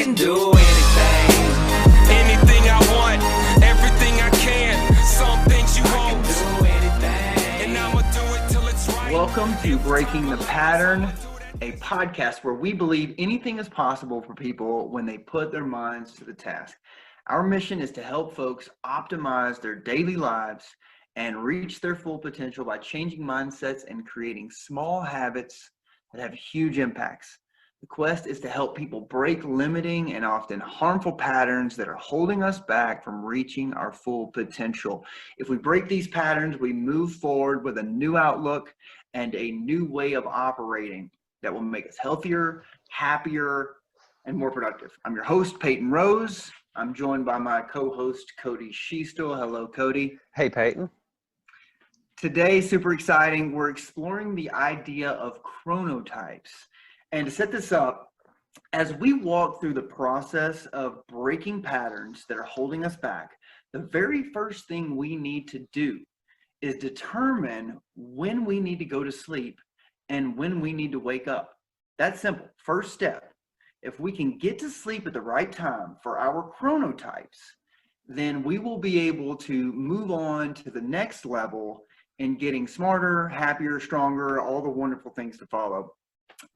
can do anything. Anything I want, everything I can. Some things you won't. Do anything. And I'ma do it till it's right. Welcome to Breaking the Pattern, a podcast where we believe anything is possible for people when they put their minds to the task. Our mission is to help folks optimize their daily lives and reach their full potential by changing mindsets and creating small habits that have huge impacts. The quest is to help people break limiting and often harmful patterns that are holding us back from reaching our full potential. If we break these patterns, we move forward with a new outlook and a new way of operating that will make us healthier, happier, and more productive. I'm your host, Peyton Rose. I'm joined by my co-host, Cody Schiestel. Hello, Cody. Hey, Peyton. Today, super exciting. We're exploring the idea of chronotypes. And to set this up, as we walk through the process of breaking patterns that are holding us back, the very first thing we need to do is determine when we need to go to sleep and when we need to wake up. That's simple. First step. If we can get to sleep at the right time for our chronotypes, then we will be able to move on to the next level in getting smarter, happier, stronger, all the wonderful things to follow.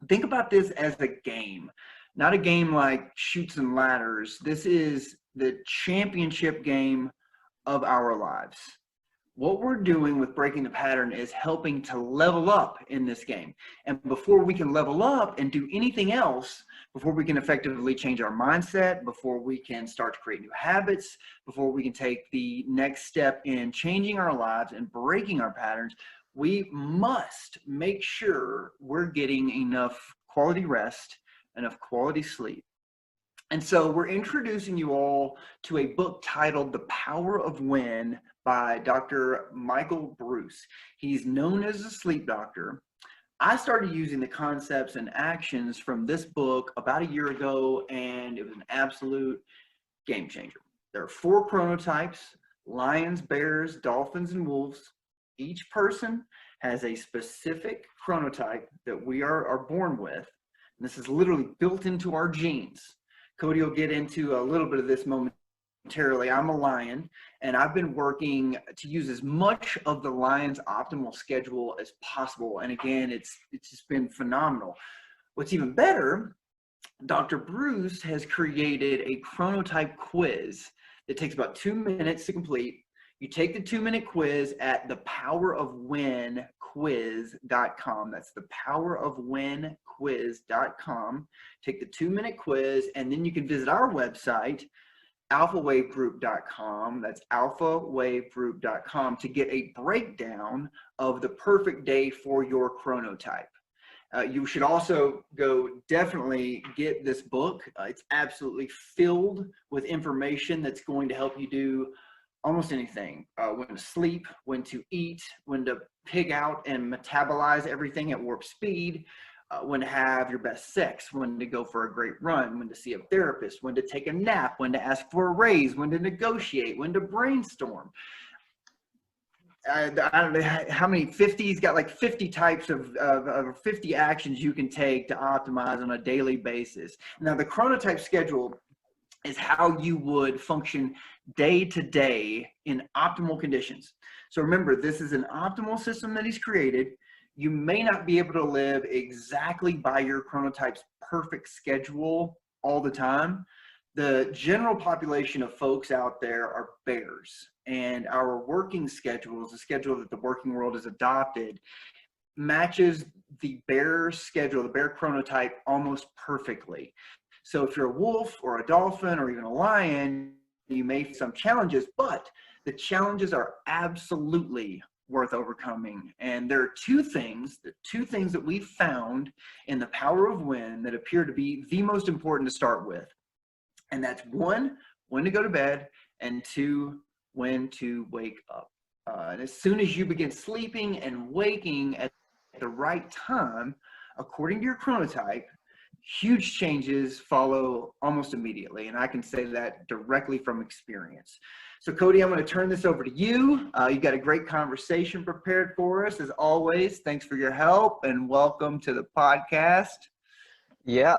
Think about this as a game, not a game like Chutes and Ladders. This is the championship game of our lives. What we're doing with Breaking the Pattern is helping to level up in this game. And before we can level up and do anything else, before we can effectively change our mindset, before we can start to create new habits, before we can take the next step in changing our lives and breaking our patterns, we must make sure we're getting enough quality rest, enough quality sleep. And so we're introducing you all to a book titled The Power of When by Dr. Michael Breus. He's known as a sleep doctor. I started using the concepts and actions from this book about a year ago, and it was an absolute game changer. There are 4 chronotypes: lions, bears, dolphins, and wolves. Each person has a specific chronotype that we are born with. And this is literally built into our genes. Cody will get into a little bit of this momentarily. I'm a lion, and I've been working to use as much of the lion's optimal schedule as possible. And again, it's just been phenomenal. What's even better, Dr. Breus has created a chronotype quiz that takes about 2 minutes to complete. You take the 2-minute quiz at thepowerofwhenquiz.com. That's thepowerofwhenquiz.com. Take the 2-minute quiz, and then you can visit our website, alphawavegroup.com. That's alphawavegroup.com, to get a breakdown of the perfect day for your chronotype. You should also go definitely get this book. It's absolutely filled with information that's going to help you do almost anything. When to sleep, when to eat, when to pig out and metabolize everything at warp speed, when to have your best sex, when to go for a great run, when to see a therapist, when to take a nap, when to ask for a raise, when to negotiate, when to brainstorm. I don't know how many, 50, he's got like 50 types of 50 actions you can take to optimize on a daily basis. Now, the chronotype schedule is how you would function day to day in optimal conditions. So remember, this is an optimal system that he's created. You may not be able to live exactly by your chronotype's perfect schedule all the time. The general population of folks out there are bears, and our working schedules, the schedule that the working world has adopted, matches the bear schedule, the bear chronotype, almost perfectly. So if you're a wolf or a dolphin or even a lion, you may face some challenges, but the challenges are absolutely worth overcoming. And there are the two things that we found in The Power of When that appear to be the most important to start with. And that's 1, when to go to bed, and 2, when to wake up. And as soon as you begin sleeping and waking at the right time, according to your chronotype, huge changes follow almost immediately. And I can say that directly from experience. So Cody, I'm going to turn this over to you. You got a great conversation prepared for us as always. Thanks for your help and welcome to the podcast. Yeah.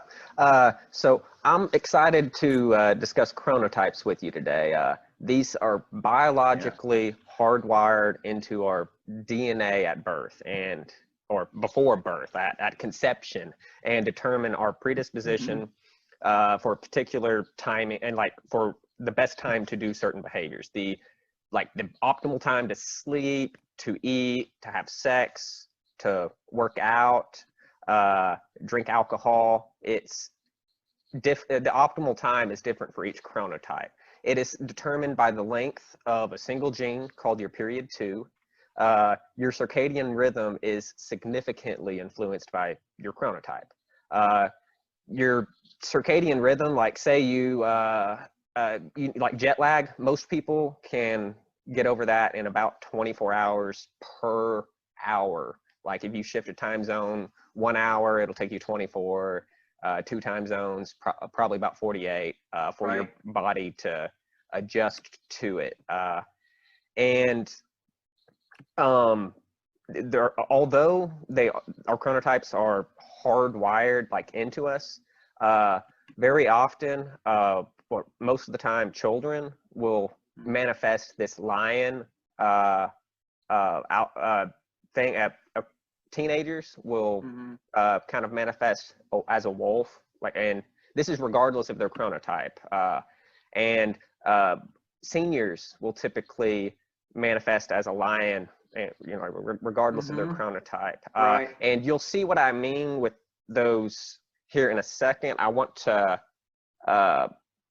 So I'm excited to discuss chronotypes with you today. These are Yeah. biologically hardwired into our DNA at birth or before birth, at conception, and determine our Hmm. predisposition for a particular timing and like for the best time to do certain behaviors. The optimal time to sleep, to eat, to have sex, to work out, uh, drink alcohol. The optimal time is different for each chronotype. It is determined by the length of a single gene called your period 2. Your circadian rhythm is significantly influenced by your chronotype. Uh, your circadian rhythm, like say you like jet lag, most people can get over that in about 24 hours per hour. Like if you shift a time zone 1 hour, it'll take you 24. Two time zones, probably about 48 for your Right. body to adjust to it. And um, although our chronotypes are hardwired like into us, uh, very often, or most of the time, children will manifest this lion out thing. Teenagers will Hmm. kind of manifest as a wolf, and this is regardless of their chronotype. And seniors will typically manifest as a lion, regardless of their Hmm. chronotype. Right. And you'll see what I mean with those here in a second. I want uh,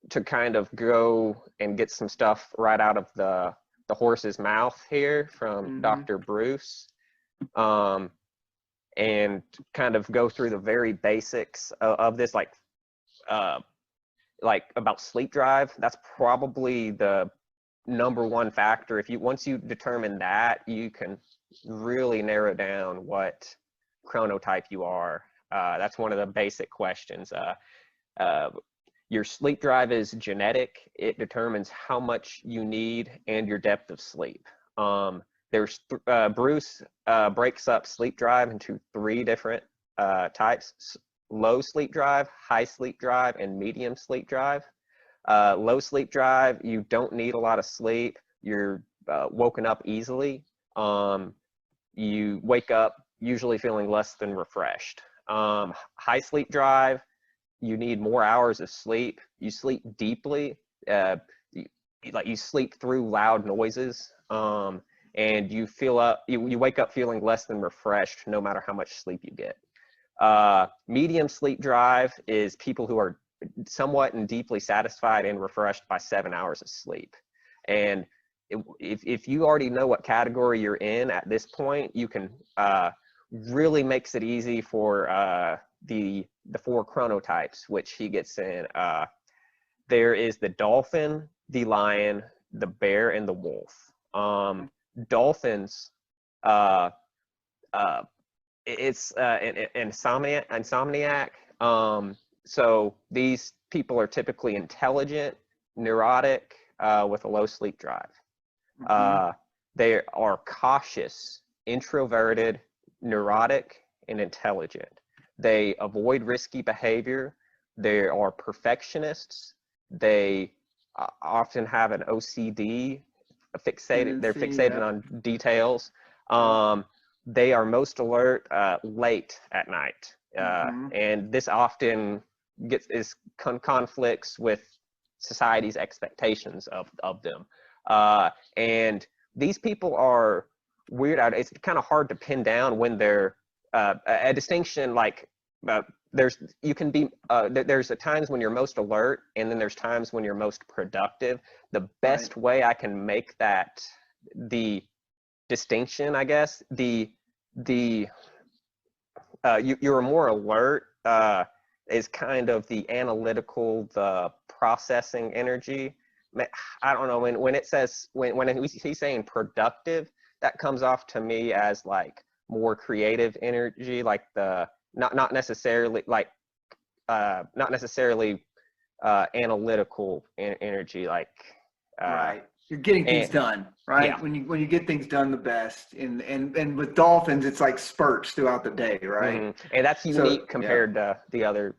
to kind of go and get some stuff right out of the horse's mouth here from Hmm. Dr. Bruce, um, and kind of go through the very basics of this, uh, like about sleep drive. That's probably the number one factor. Once you determine that, you can really narrow down what chronotype you are. That's one of the basic questions. Uh, your sleep drive is genetic. It determines how much you need and your depth of sleep. Bruce breaks up sleep drive into three different types: low sleep drive, high sleep drive, and medium sleep drive. Low sleep drive, you don't need a lot of sleep. You're woken up easily. You wake up usually feeling less than refreshed. High sleep drive, you need more hours of sleep. You sleep deeply. You, you sleep through loud noises. And you wake up feeling less than refreshed no matter how much sleep you get. Medium sleep drive is people who are somewhat and deeply satisfied and refreshed by 7 hours of sleep. And if you already know what category you're in at this point, you can really makes it easy for the four chronotypes, which he gets in. There is the dolphin, the lion, the bear, and the wolf. Dolphins, uh, uh, it's an insomniac. So these people are typically intelligent, neurotic, with a low sleep drive. Hmm. Uh, they are cautious, introverted, neurotic, and intelligent. They avoid risky behavior. They are perfectionists. They often have an OCD, they're Tendency. fixated Yep. on details. Yep. They are most alert late at night. Hmm. And this often conflicts with society's expectations of them. And these people are weird. It's kind of hard to pin down when they're a distinction. Like there's you can be there's times when you're most alert, and then there's times when you're most productive. The Right. best way I can make that the distinction, I guess, the you're more alert is kind of the analytical, the processing energy. I don't know, when it says when he's saying productive, that comes off to me as like more creative energy, like the not necessarily like not necessarily analytical energy, like uh, Right. You're getting things and done, yeah. right? When you get things done the best. And with dolphins, it's like spurts throughout the day, right? And that's So unique yeah. compared to the other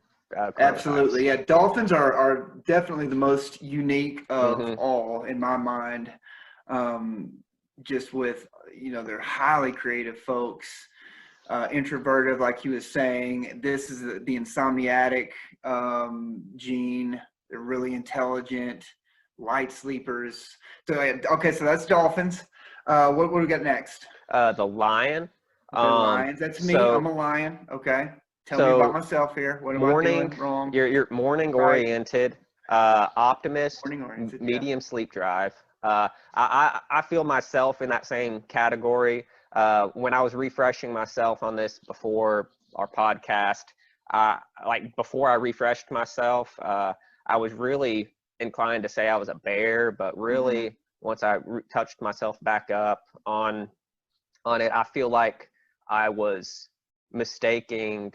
Absolutely. Yeah. Dolphins are definitely the most unique of all in my mind. Just with, they're highly creative folks, introverted, like he was saying. This is the insomniatic gene. They're really intelligent, light sleepers. So, okay, so that's dolphins. What do we got next? The lion. Okay, lions. That's me. I'm a lion. Okay. Tell me about myself here. What am I doing wrong? You're morning oriented, optimist, Morning oriented, medium sleep drive. I feel myself in that same category. When I was refreshing myself on this before our podcast, before I refreshed myself, I was really inclined to say I was a bear, but really once I touched myself back up on it, I feel like I was mistaking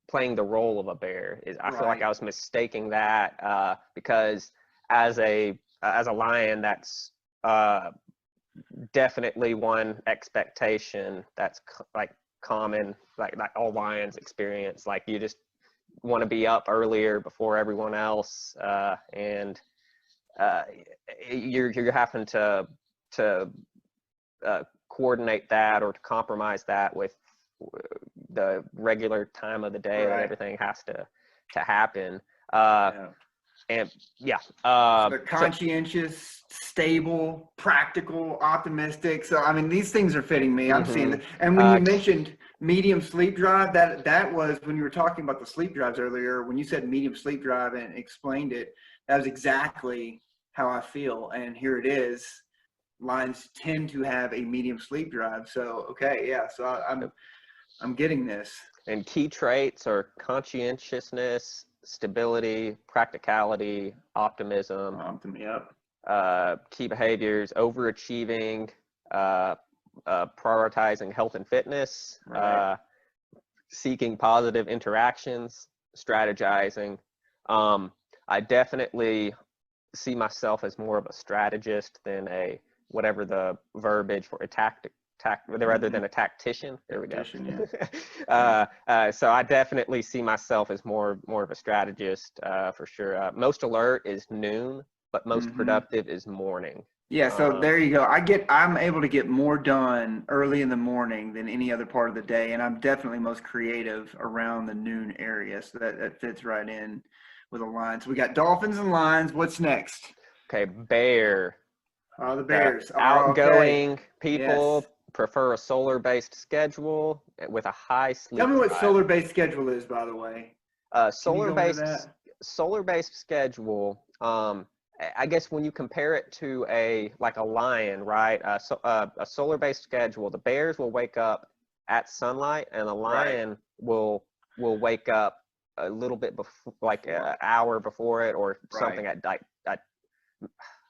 playing the role of a bear. I feel like I was mistaking that because as a lion, that's definitely one expectation that's like common, like all lions experience. Like you just want to be up earlier before everyone else, and you're having to coordinate that or to compromise that with the regular time of the day that everything has to happen. And so they're conscientious, stable, practical, optimistic. So I mean, these things are fitting me. I'm seeing that. And when you mentioned medium sleep drive, that was when you were talking about the sleep drives earlier. When you said medium sleep drive and explained it, that was exactly how I feel. And here it is. Lions tend to have a medium sleep drive. So okay, yeah. So I'm getting this. And key traits are conscientiousness, stability, practicality, optimism. Key behaviors: overachieving, prioritizing health and fitness, seeking positive interactions, strategizing. I definitely see myself as more of a strategist than a whatever the verbiage for rather than a tactician. There we go. So I definitely see myself as more of a strategist for sure. Most alert is noon, but most productive is morning. Yeah, so there you go. I'm able to get more done early in the morning than any other part of the day, and I'm definitely most creative around the noon area. So that fits right in with the lions. We got dolphins and lions. What's next? Okay, bear. The bears. Outgoing people prefer a solar-based schedule with a high sleep. Tell me what solar-based schedule is, by the way. Solar-based schedule. I guess when you compare it to a lion, right? A solar-based schedule, the bears will wake up at sunlight, and the lion will wake up a little bit before, like an hour before it, or something at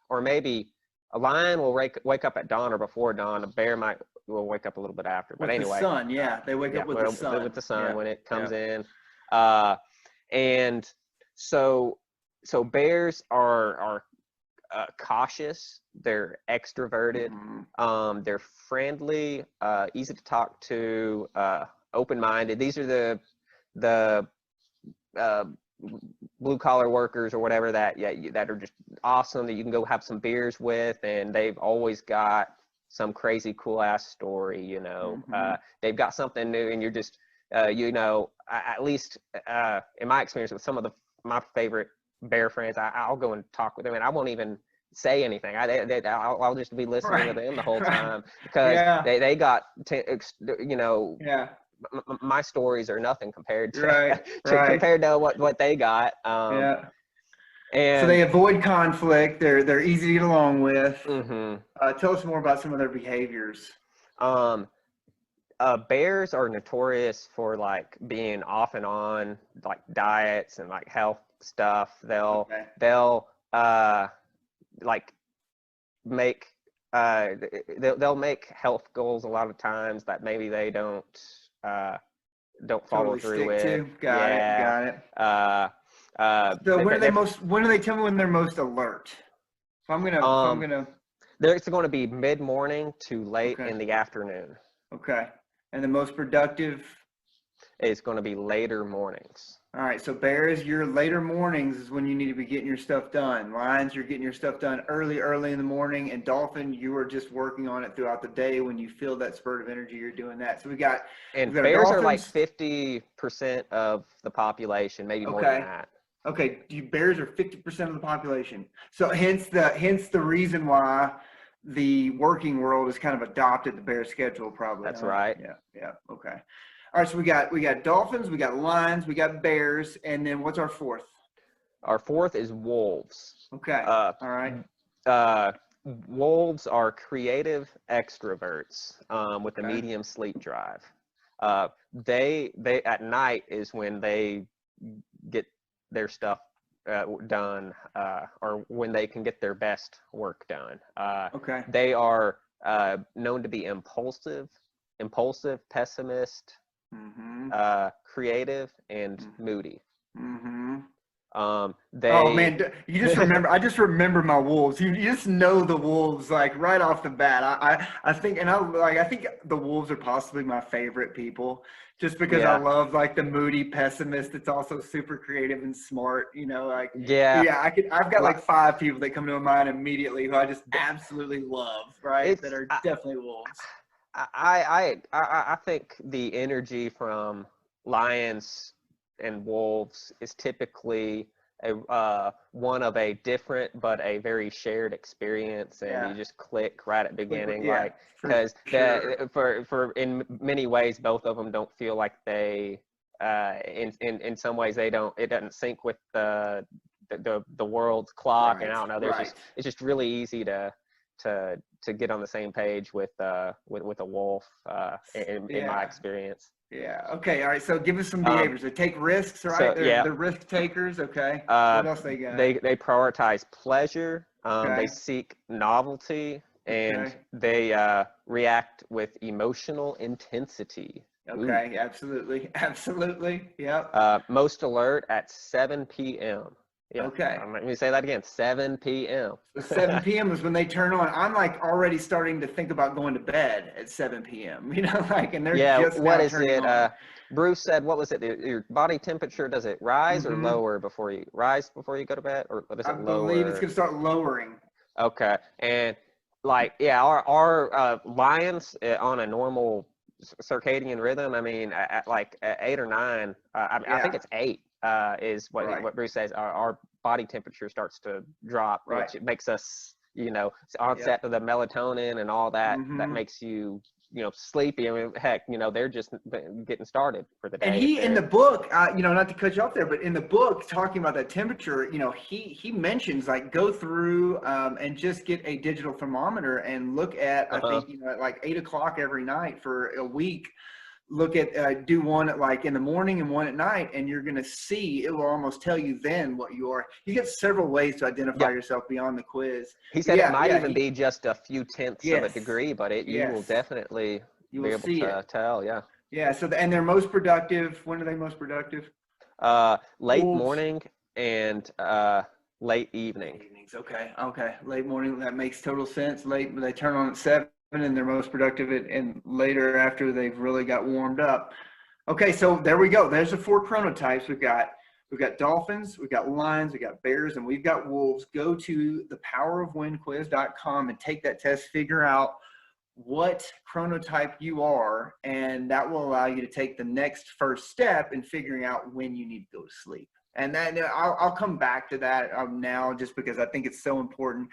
or maybe a lion will wake up at dawn or before dawn. A bear will wake up a little bit after. But anyway, the sun, they wake up with the sun. With the sun when it comes in, and so bears are cautious. They're extroverted. They're friendly, easy to talk to, open-minded. These are the blue collar workers or whatever that are just awesome, that you can go have some beers with, and they've always got some crazy cool ass story. They've got something new, and you're just at least in my experience with some of my favorite bear friends, I'll go and talk with them, and I won't even say anything. I'll just be listening to them the whole time, because they got my stories are nothing compared to compared to what they got. And so they avoid conflict. They're easy to get along with. Tell us more about some of their behaviors. Bears are notorious for being off and on diets and health stuff. They'll make they'll make health goals a lot of times that maybe they don't follow through with. Got it. So when do they tell me when they're most alert? So I'm gonna. It's going to be mid-morning to late in the afternoon. Okay. And the most productive? is going to be later mornings. All right, so bears, your later mornings is when you need to be getting your stuff done. Lions, you're getting your stuff done early in the morning. And dolphin, you are just working on it throughout the day. When you feel that spurt of energy, you're doing that. So we got Bears are like dolphins. 50% of the population, maybe more Okay. than that. Okay, bears are 50% of the population. So hence the reason why the working world has kind of adopted the bear schedule, probably. That's huh? right. Yeah. Okay. All right, so we got dolphins, we got lions, we got bears, and then what's our fourth? Our fourth is wolves. Okay. All right. Wolves are creative extroverts with a Okay. medium sleep drive. They at night is when they get their stuff done, or when they can get their best work done. Okay. They are known to be impulsive, pessimist, creative, and moody. They. Oh man, you just remember. I just remember my wolves. You just know the wolves like right off the bat. I think, and I think the wolves are possibly my favorite people, just because I Yeah. love like the moody pessimist. That's also super creative and smart. Like Yeah. I've got like 5 people that come to my mind immediately who I just absolutely love. Right, that are definitely wolves. I think the energy from lions and wolves is typically one of a different but a very shared experience, and you just click right at the beginning, like because for in many ways both of them don't feel like they in some ways it doesn't sync with the world's clock, and I don't know, it's just really easy to get on the same page with a wolf in my experience. Yeah. Okay. All right. So give us some behaviors. They take risks, right? So, they're risk takers. Okay. What else they got? They prioritize pleasure. Okay. They seek novelty, and they react with emotional intensity. Okay. Ooh. Absolutely. Yep. Most alert at 7 p.m. Yeah. Okay. Let me say that again. 7 p.m. So 7 p.m. is when they turn on. I'm like already starting to think about going to bed at 7 p.m. And they're just what now is turning it? on. Bruce said, what was it? Your body temperature, does it rise or lower before you go to bed, or does it lower? I believe it's gonna start lowering. Okay, and our lions on a normal circadian rhythm. I mean, at 8 or 9. I think it's 8. Is what Bruce says. Our body temperature starts to drop, which makes us, onset of the melatonin and all that. That makes you, sleepy. I mean, heck, they're just getting started for the day. And he, in the book, not to cut you off there, but in the book, talking about that temperature, he mentions go through and just get a digital thermometer and look at, I think, at 8 o'clock every night for a week. Look at, do one at in the morning and one at night, and you're going to see, it will almost tell you then what you are. You get several ways to identify yourself beyond the quiz. He said it might even be just a few tenths of a degree, but you will definitely be able to tell. Yeah. Yeah. So, and they're most productive. When are they most productive? Late morning and late evening. Okay. Late morning. That makes total sense. Late, they turn on at 7. And they're most productive and later after they've really got warmed up. Okay, so there we go. There's the 4 chronotypes. We've got dolphins, we've got lions, we've got bears, and we've got wolves. Go to thepowerofwhenquiz.com and take that test, figure out what chronotype you are, and that will allow you to take the next first step in figuring out when you need to go to sleep. And then I'll come back to that now, just because I think it's so important.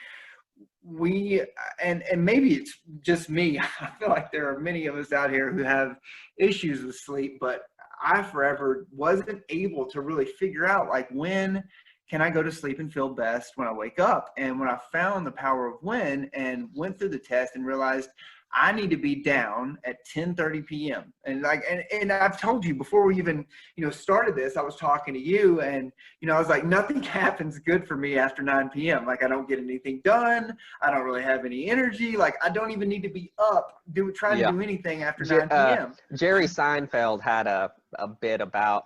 And maybe it's just me. I feel like there are many of us out here who have issues with sleep, but I forever wasn't able to really figure out when can I go to sleep and feel best when I wake up. And when I found the power of when and went through the test and realized I need to be down at 10:30 p.m. And and I've told you before we even, started this, I was talking to you and, I was like, nothing happens good for me after 9 p.m. I don't get anything done. I don't really have any energy. I don't even need to be up trying to do anything after 9 p.m. Jerry Seinfeld had a bit about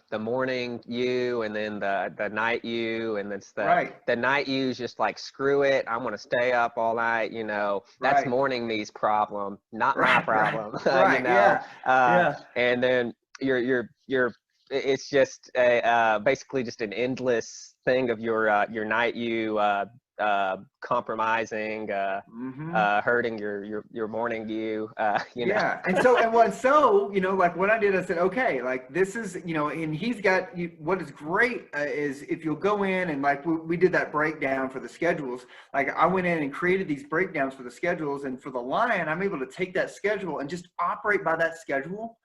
the morning you and then the night you, and it's the night you's just screw it, I'm gonna stay up all night, that's morning me's problem, not my problem. And then it's just a, basically just an endless thing of your night you compromising, hurting your morning you, you know. Yeah. And you know, like what I did, I said, okay, like this is, you know, and he's got, what is great is if you'll go in and like we did that breakdown for the schedules, like I went in and created these breakdowns for the schedules, and for the Lion, I'm able to take that schedule and just operate by that schedule.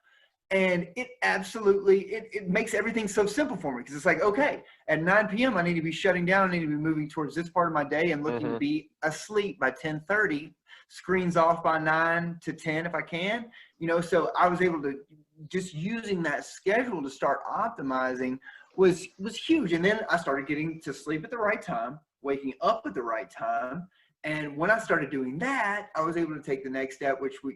And it absolutely, it makes everything so simple for me, because it's like, okay, at 9 p.m. I need to be shutting down. I need to be moving towards this part of my day and looking to be asleep by 10:30, screens off by 9 to 10 if I can, you know. So I was able to, just using that schedule to start optimizing was huge. And then I started getting to sleep at the right time, waking up at the right time. And when I started doing that, I was able to take the next step, which we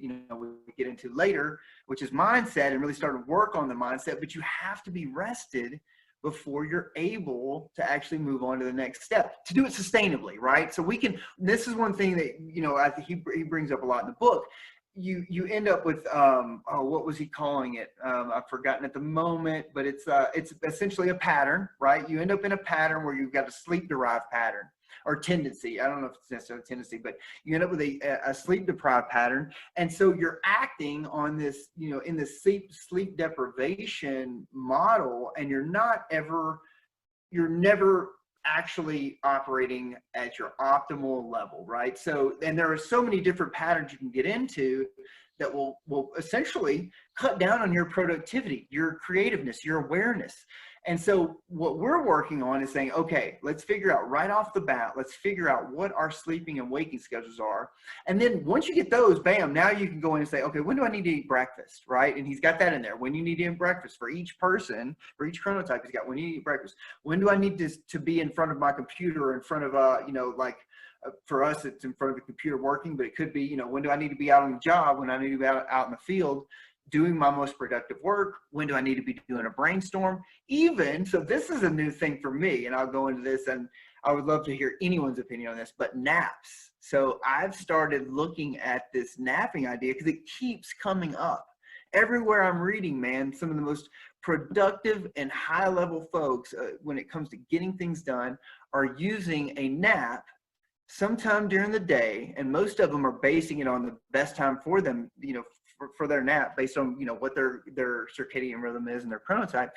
get into later, which is mindset, and really started to work on the mindset. But you have to be rested before you're able to actually move on to the next step, to do it sustainably, right? So this is one thing that, you know, I think he brings up a lot in the book. You end up with, what was he calling it? I've forgotten at the moment, but it's essentially a pattern, right? You end up in a pattern where you've got a sleep-derived pattern, or tendency. I don't know if it's necessarily a tendency, but you end up with a sleep-deprived pattern. And so you're acting on this, you know, in this sleep deprivation model, and you're never actually operating at your optimal level, right? So, and there are so many different patterns you can get into that will essentially cut down on your productivity, your creativeness, your awareness. And so what we're working on is saying, okay, let's figure out right off the bat, let's figure out what our sleeping and waking schedules are. And then once you get those, bam, now you can go in and say, okay, when do I need to eat breakfast, right? And he's got that in there. When you need to eat breakfast for each person, for each chronotype, he's got when you eat breakfast. When do I need to be in front of my computer, in front of, for us, it's in front of the computer working, but it could be, you know, when do I need to be out on the job, when I need to be out in the field doing my most productive work, when do I need to be doing a brainstorm, even, so this is a new thing for me, and I'll go into this, and I would love to hear anyone's opinion on this, but naps. So I've started looking at this napping idea because it keeps coming up. Everywhere I'm reading, man, some of the most productive and high-level folks, when it comes to getting things done, are using a nap sometime during the day, and most of them are basing it on the best time for them, you know, for their nap, based on, you know, what their circadian rhythm is and their chronotype.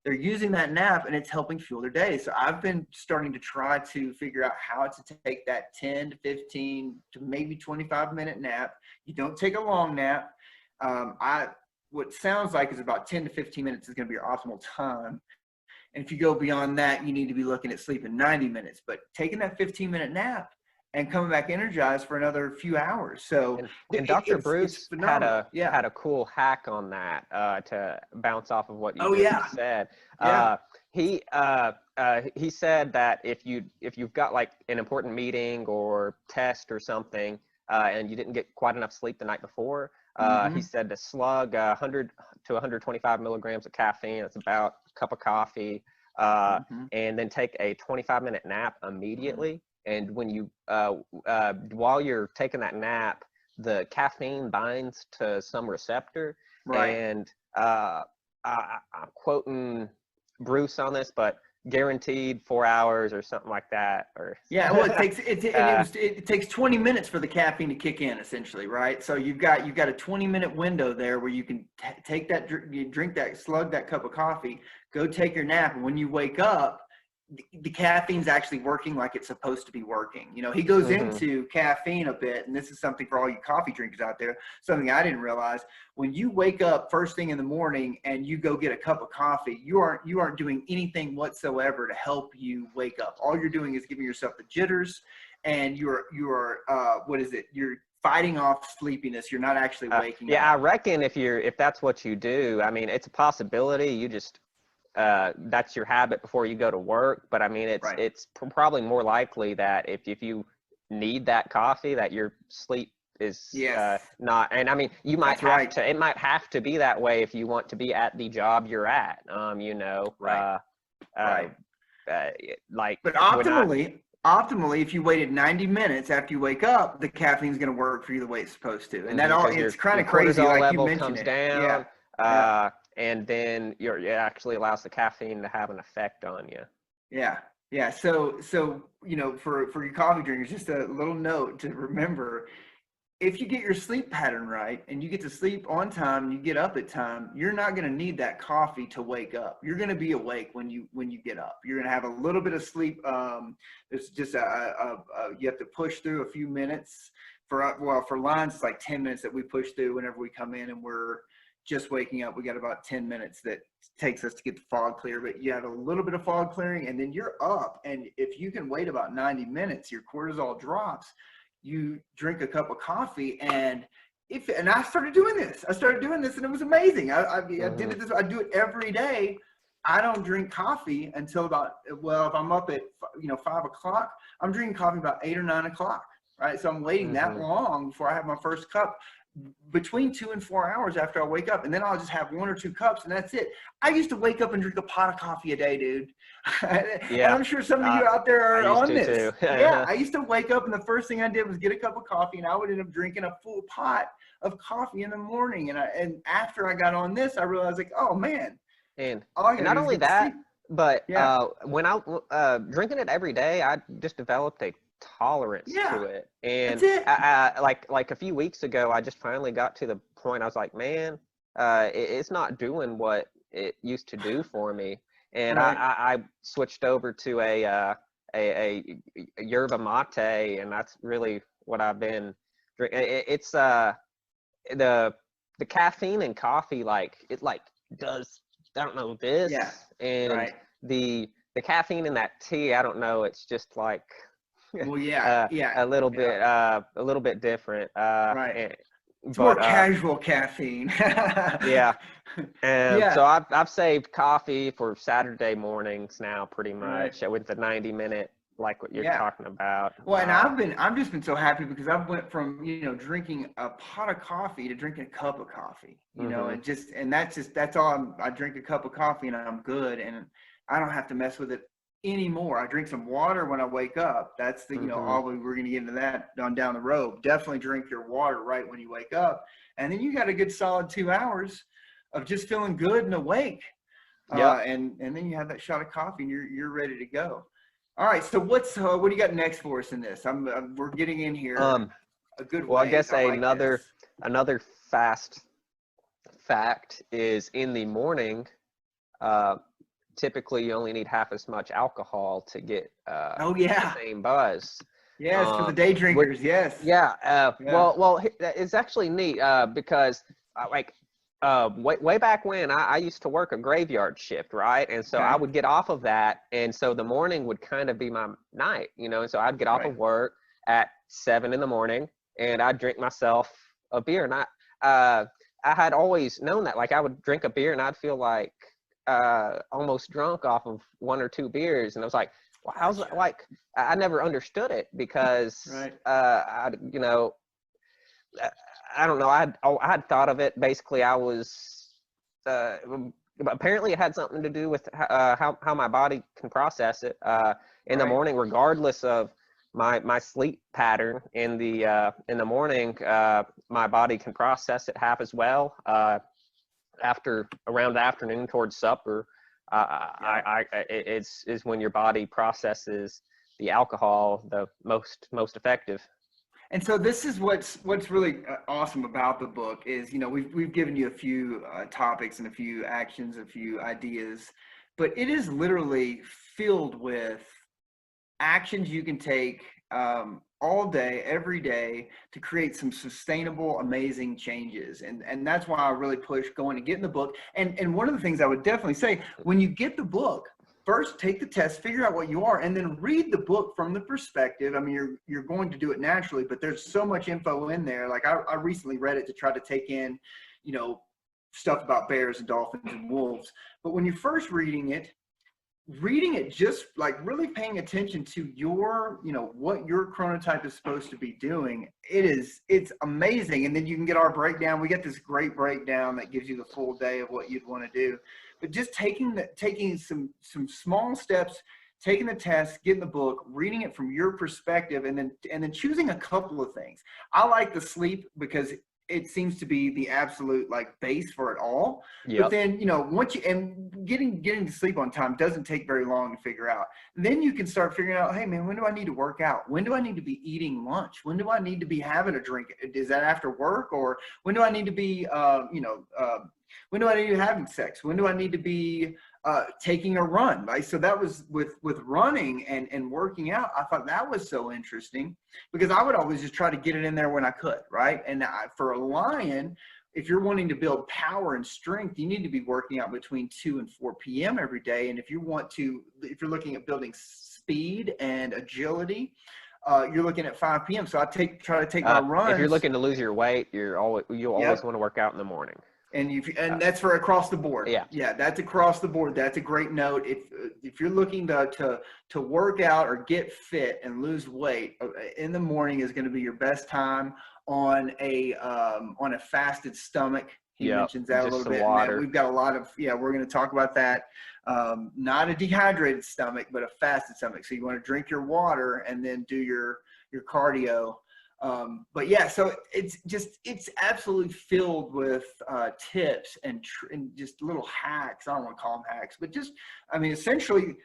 They're using that nap, and it's helping fuel their day. So I've been starting to try to figure out how to take that 10 to 15 to maybe 25-minute nap. You don't take a long nap. What sounds like is about 10 to 15 minutes is going to be your optimal time. And if you go beyond that, you need to be looking at sleeping 90 minutes. But taking that 15-minute nap and coming back energized for another few hours. So, and Dr. Bruce had a cool hack on that, to bounce off of what you just said. He said that if you've got like an important meeting or test or something, and you didn't get quite enough sleep the night before, he said to slug 100 to 125 milligrams of caffeine. That's about a cup of coffee, and then take a 25-minute nap immediately. And when you, while you're taking that nap, the caffeine binds to some receptor. Right. And I'm quoting Bruce on this, but guaranteed 4 hours or something like that. Or yeah, well, it takes 20 minutes for the caffeine to kick in, essentially, right? So you've got a 20-minute window there where you can take that, you drink that, slug that cup of coffee, go take your nap, and when you wake up, the caffeine's actually working like it's supposed to be working. You know, he goes into caffeine a bit, and this is something for all you coffee drinkers out there, something I didn't realize. When you wake up first thing in the morning and you go get a cup of coffee, you aren't doing anything whatsoever to help you wake up. All you're doing is giving yourself the jitters, and you're fighting off sleepiness. You're not actually waking up. I reckon if that's what you do, I mean, it's a possibility. You just that's your habit before you go to work. But I mean, it's probably more likely that if you need that coffee, that your sleep is not. And I mean, you might have to. It might have to be that way if you want to be at the job you're at. You know. But optimally, if you waited 90 minutes after you wake up, the caffeine's going to work for you the way it's supposed to. And that it's kind of crazy, like you mentioned comes down. and then it actually allows the caffeine to have an effect on you. Yeah. Yeah. So, for your coffee drinkers, just a little note to remember, if you get your sleep pattern right and you get to sleep on time and you get up at time, you're not going to need that coffee to wake up. You're going to be awake when you get up. You're going to have a little bit of sleep. It's just you have to push through a few minutes. For lines, it's like 10 minutes that we push through whenever we come in and we're just waking up. We got about 10 minutes that takes us to get the fog clear, but you have a little bit of fog clearing and then you're up. And if you can wait about 90 minutes, your cortisol drops. You drink a cup of coffee, and I started doing this. And it was amazing. I did it I do it every day. I don't drink coffee until if I'm up at 5 o'clock, I'm drinking coffee about 8 or 9 o'clock, right? So I'm waiting that long before I have my first cup, between 2 and 4 hours after I wake up, and then I'll just have 1 or 2 cups, and that's it. I used to wake up and drink a pot of coffee a day, dude. And I'm sure some of you out there are on this. Yeah, I used to wake up, and the first thing I did was get a cup of coffee, and I would end up drinking a full pot of coffee in the morning. And after I got on this, I realized, like, oh man. And not only that, but when I drinking it every day, I just developed a tolerance to it. And I like a few weeks ago, I just finally got to the point I was like, man, it's not doing what it used to do for me. And I switched over to a yerba mate, and that's really what I've been drinking. It's the caffeine in coffee, it does, I don't know, this, and the caffeine in that tea, I don't know, it's just like a little bit different. It's more casual caffeine. And so I've saved coffee for Saturday mornings now, pretty much, with the 90-minute, like what you're talking about. Well, and I've just been so happy because I've went from drinking a pot of coffee to drinking a cup of coffee. And that's all. I drink a cup of coffee and I'm good, and I don't have to mess with it anymore. I drink some water when I wake up. That's the we're going to get into that down the road. Definitely drink your water right when you wake up, and then you got a good solid 2 hours of just feeling good and awake. And then you have that shot of coffee and you're ready to go. All right, so what do you got next for us in this? We're getting in here a good way. Well, I guess another fast fact is, in the morning, typically you only need half as much alcohol to get the same buzz. Yes, for the day drinkers. Well, it's actually neat because way back when I used to work a graveyard shift, right? And so I would get off of that, and so the morning would kind of be my night, and so I'd get off of work at 7 in the morning, and I'd drink myself a beer, and I had always known that, I would drink a beer and I'd feel like almost drunk off of 1 or 2 beers, and I was like, well, how's that? I never understood it because I don't know. I had thought of it. Basically, I was apparently it had something to do with how my body can process it in the morning, regardless of my sleep pattern. In the morning, my body can process it half as well. After around the afternoon towards supper, it's when your body processes the alcohol the most effective. And so this is what's really awesome about the book is, we've given you a few topics and a few actions, a few ideas, but it is literally filled with actions you can take all day, every day, to create some sustainable, amazing changes. And that's why I really push going and getting the book. And one of the things I would definitely say, when you get the book, first take the test, figure out what you are, and then read the book from the perspective. I mean, you're going to do it naturally, but there's so much info in there. Like I recently read it to try to take in, stuff about bears and dolphins and wolves. But when you're first reading it just really paying attention to your, what your chronotype is supposed to be doing, it's amazing. And then you can get our breakdown. We get this great breakdown that gives you the full day of what you'd want to do. But just taking some small steps, taking the test, getting the book, reading it from your perspective, and then choosing a couple of things. I like the sleep because it seems to be the absolute like base for it all. But Yep. then, once you, and getting to sleep on time doesn't take very long to figure out. Then you can start figuring out, hey man, when do I need to work out? When do I need to be eating lunch? When do I need to be having a drink? Is that after work? Or when do I need to be, when do I need to be having sex? When do I need to be taking a run? Right? So that was with running and working out. I thought that was so interesting because I would always just try to get it in there when I could, right? And for a lion, if you're wanting to build power and strength, you need to be working out between 2 and 4 p.m. every day. And if you're looking at building speed and agility, you're looking at 5 p.m. So I try to take my runs. If you're looking to lose your weight, you'll always want to work out in the morning. And that's for across the board. Yeah, that's across the board. That's a great note. If you're looking to work out or get fit and lose weight, in the morning is going to be your best time on a fasted stomach. He mentions that a little bit. And we've got a lot of we're going to talk about that. Not a dehydrated stomach, but a fasted stomach. So you want to drink your water and then do your cardio. But yeah, so it's absolutely filled with tips and just little hacks. I don't want to call them hacks, but essentially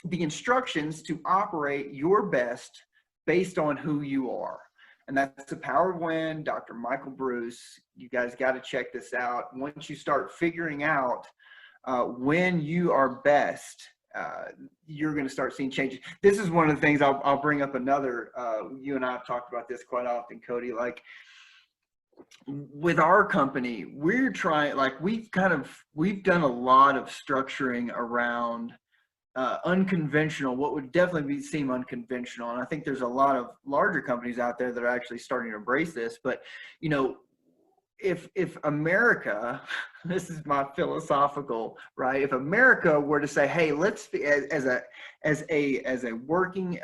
the instructions to operate your best based on who you are. And that's the Power of When, Dr. Michael Bruce. You guys got to check this out. Once you start figuring out when you are best, you're going to start seeing changes. This is one of the things I'll bring up another, you and I have talked about this quite often, Cody, like with our company, we're trying, like we've done a lot of structuring around unconventional, what would definitely seem unconventional. And I think there's a lot of larger companies out there that are actually starting to embrace this, but if America, this is my philosophical, right? If America were to say, hey, let's as a working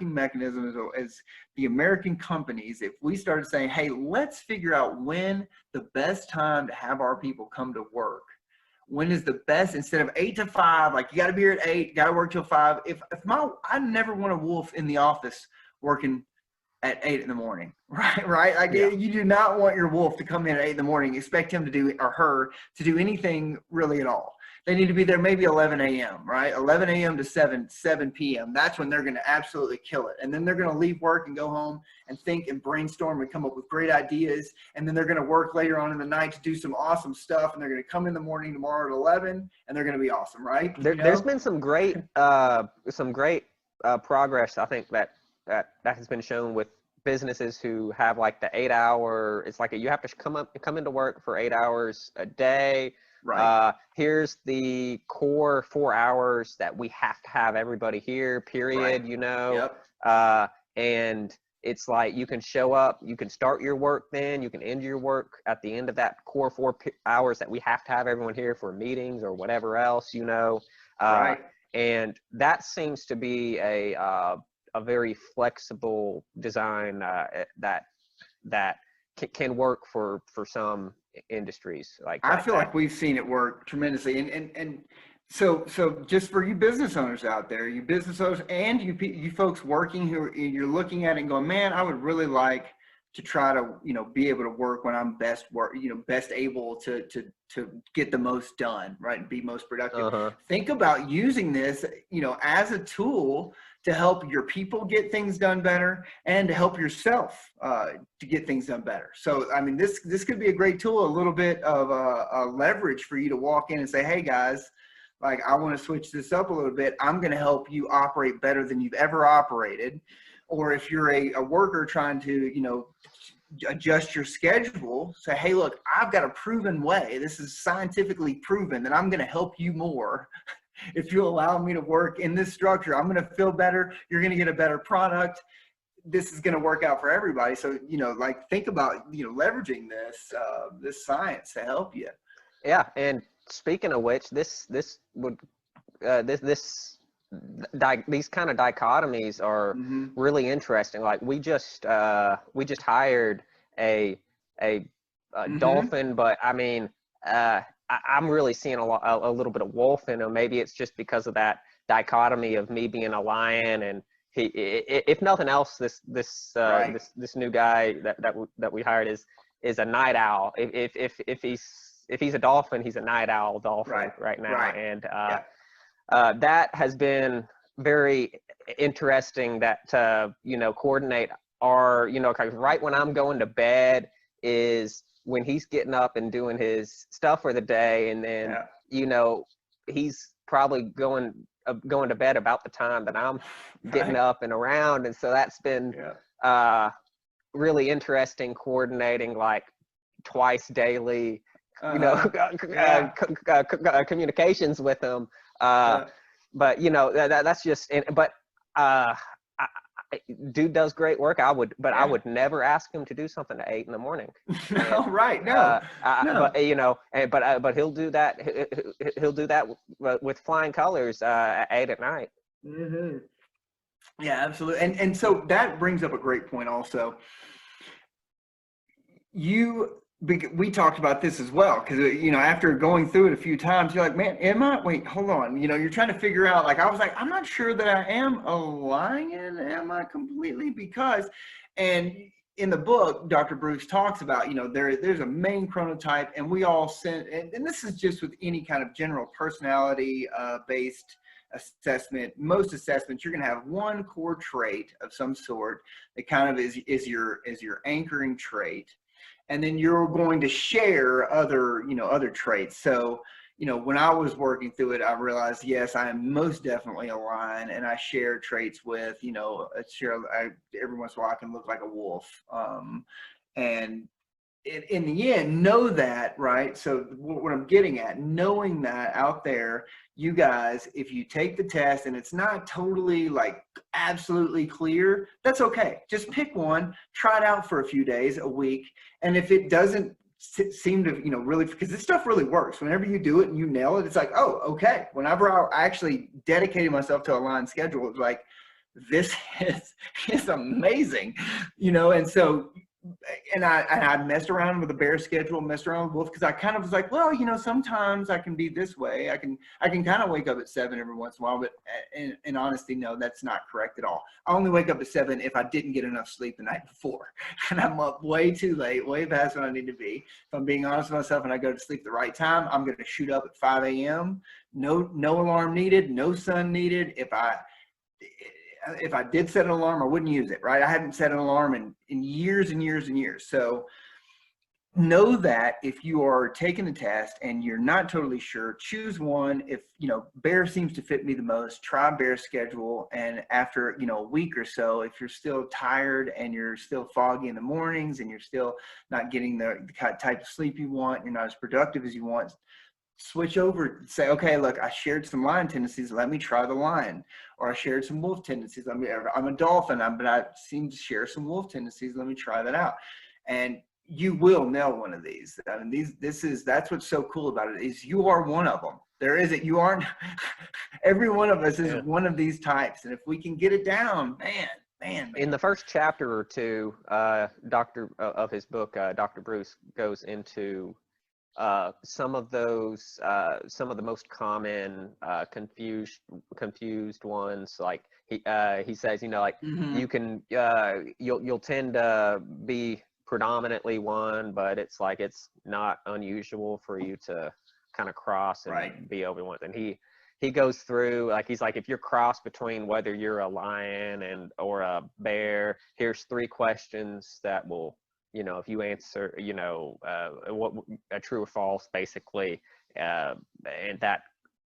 mechanism, as the American companies, if we started saying, hey, let's figure out when the best time to have our people come to work. When is the best, instead of 8 to 5, like you got to be here at 8, got to work till 5. I never want a wolf in the office working at 8 in the morning, right? Like you do not want your wolf to come in at 8 in the morning, expect him to do, or her to do anything really at all. They need to be there maybe 11 a.m., right? 11 a.m. to 7 p.m. That's when they're going to absolutely kill it. And then they're going to leave work and go home and think and brainstorm and come up with great ideas. And then they're going to work later on in the night to do some awesome stuff. And they're going to come in the morning tomorrow at 11 and they're going to be awesome, right? There's been some great progress, I think, that has been shown with businesses who have like the 8 hour, it's like you have to come into work for 8 hours a day. Right. Here's the core 4 hours that we have to have everybody here, period, right. Yep. And it's like you can show up, you can start your work then, you can end your work at the end of that core 4 hours that we have to have everyone here for meetings or whatever else, Right. And that seems to be a very flexible design that can work for some industries. Like I feel like we've seen it work tremendously, and so just for you business owners out there, you business owners and you folks working who you're looking at it and going, man, I would really like to try to be able to work when I'm best able to get the most done, right, and be most productive. Uh-huh. Think about using this as a tool to help your people get things done better and to help yourself to get things done better. So I mean, this could be a great tool, a little bit of a leverage for you to walk in and say, hey guys, like I want to switch this up a little bit. I'm going to help you operate better than you've ever operated. Or if you're a worker trying to, adjust your schedule, say, hey, look, I've got a proven way. This is scientifically proven that I'm going to help you more. If you allow me to work in this structure, I'm going to feel better. You're going to get a better product. This is going to work out for everybody. So, think about, leveraging this science to help you. Yeah. And speaking of which, these kind of dichotomies are mm-hmm. really interesting. Like we just hired a mm-hmm. Dolphin, but I mean, I'm really seeing a little bit of wolf in him. Maybe it's just because of that dichotomy of me being a lion, and if nothing else, this new guy that we hired is a night owl. If he's a dolphin, he's a night owl dolphin right now. Right. And Yeah. that has been very interesting that coordinate our, kind of right when I'm going to bed is when he's getting up and doing his stuff for the day. And then, he's probably going to bed about the time that I'm getting up and around. And so that's been really interesting, coordinating like twice daily, communications with him. But that's just, dude does great work. I would never ask him to do something at 8 in the morning. No, right. No, no. But he'll do that. He'll do that with flying colors at 8 at night. Mm-hmm. Yeah, absolutely. And so that brings up a great point also. We talked about this as well, because after going through it a few times, you're like, man, wait, hold on, you're trying to figure out, like, I was like, I'm not sure that I am a lion, am I completely? And in the book, Dr. Bruce talks about, there's a main chronotype, and we all and this is just with any kind of general personality based assessment. Most assessments, you're going to have one core trait of some sort that kind of is your anchoring trait. And then you're going to share other traits. So, when I was working through it, I realized, yes, I am most definitely a lion, and I share traits with, every once in a while I can look like a wolf. And in the end, know that, right? So what I'm getting at, knowing that out there, you guys, if you take the test and it's not totally like absolutely clear, that's okay. Just pick one, try it out for a few days, a week. And if it doesn't seem to, really, because this stuff really works. Whenever you do it and you nail it, it's like, oh, okay. Whenever I actually dedicated myself to a line schedule, it's like, this is amazing, and so, and I messed around with the bear schedule, messed around with wolf, because I kind of was like, well, sometimes I can be this way. I can kind of wake up at 7 every once in a while, but in honesty, no, that's not correct at all. I only wake up at 7 if I didn't get enough sleep the night before, and I'm up way too late, way past when I need to be. If I'm being honest with myself and I go to sleep the right time, I'm going to shoot up at 5 a.m. No alarm needed, no sun needed. If I did set an alarm, I wouldn't use it, right? I hadn't set an alarm in years and years and years. So know that if you are taking the test and you're not totally sure, choose one. If, bear seems to fit me the most, try bear schedule. And after, a week or so, if you're still tired and you're still foggy in the mornings and you're still not getting the type of sleep you want, you're not as productive as you want, switch over, say, okay, look, I shared some lion tendencies, let me try the lion. Or I shared some wolf tendencies, I'm a dolphin, but I seem to share some wolf tendencies, let me try that out. And you will nail one of these. I mean, that's what's so cool about it, is you are one of them. You aren't, every one of us is one of these types. And if we can get it down, man. In the first chapter or two, of his book, Dr. Bruce goes into some of the most common confused ones. Like he says, you can you'll tend to be predominantly one, but it's like it's not unusual for you to kind of cross and be over one. And he goes through, like, he's like, if you're crossed between whether you're a lion or a bear, here's 3 questions that will, if you answer, what a true or false, basically, and that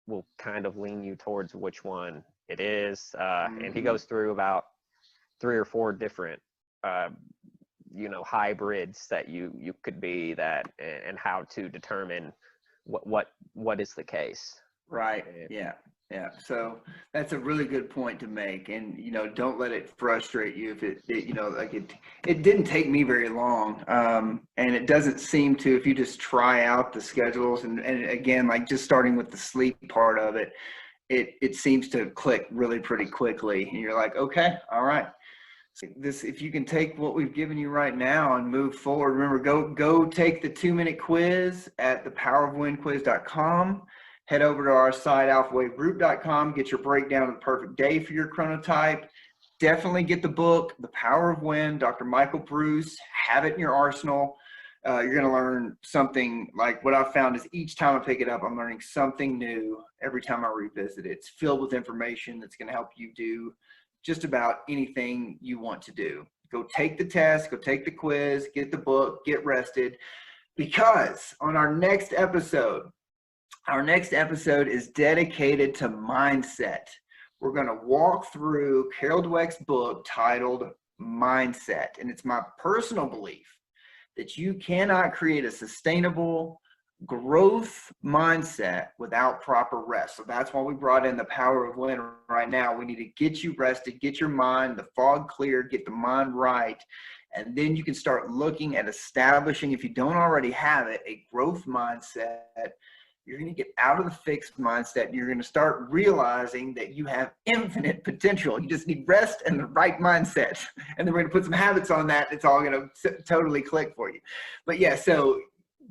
will kind of lean you towards which one it is. And he goes through about 3 or 4 different, hybrids that you could be, and how to determine what is the case. Right. Yeah. So that's a really good point to make. And, don't let it frustrate you if it didn't take me very long. And it doesn't seem to, if you just try out the schedules and again, like just starting with the sleep part of it, it seems to click really pretty quickly. And you're like, okay, all right. So if you can take what we've given you right now and move forward, remember, go take the 2-minute quiz at thepowerofwinquiz.com. Head over to our site, alphawavegroup.com, get your breakdown of the perfect day for your chronotype. Definitely get the book, The Power of Wind, Dr. Michael Bruce. Have it in your arsenal. You're going to learn something. Like what I've found is each time I pick it up, I'm learning something new every time I revisit it. It's filled with information that's going to help you do just about anything you want to do. Go take the test, go take the quiz, get the book, get rested, because on our next episode is dedicated to mindset. We're going to walk through Carol Dweck's book titled Mindset. And it's my personal belief that you cannot create a sustainable growth mindset without proper rest. So that's why we brought in the Power of When right now. We need to get you rested, get your mind, the fog clear, get the mind right. And then you can start looking at establishing, if you don't already have it, a growth mindset. You're going to get out of the fixed mindset. And you're going to start realizing that you have infinite potential. You just need rest and the right mindset. And then we're going to put some habits on that. It's all going to totally click for you. But yeah, so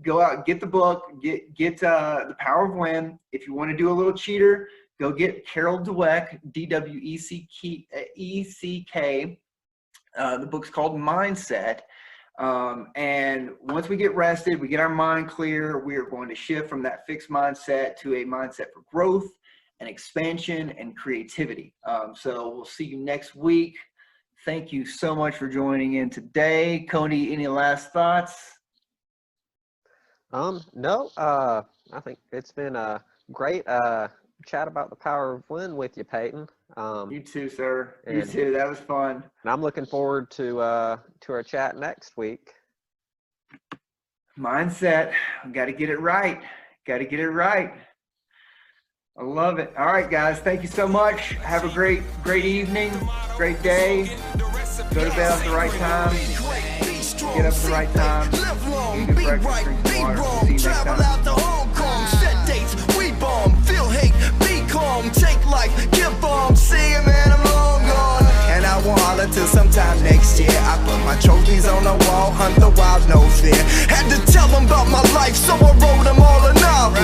go out, get the book, get The Power of When. If you want to do a little cheater, go get Carol Dweck, D-W-E-C-K. The book's called Mindset. And once we get rested, we get our mind clear, we are going to shift from that fixed mindset to a mindset for growth and expansion and creativity. So we'll see you next week. Thank you so much for joining in today. Cody, any last thoughts? No, I think it's been a great chat about the power of when with you, Peyton. You too, sir. You too. That was fun. And I'm looking forward to our chat next week. Mindset. Got to get it right. Got to get it right. I love it. All right, guys. Thank you so much. Have a great evening. Great day. Go to bed at the right time. Get up at the right time. Eat good breakfast, drink some water. See you next time. Set dates, we bomb, feel hate, be calm, take life, give bomb, see ya, man, I'm long gone. And I won't holler till sometime next year. I put my trophies on the wall, hunt the wild, no fear. Had to tell them about my life, so I wrote them all a novel.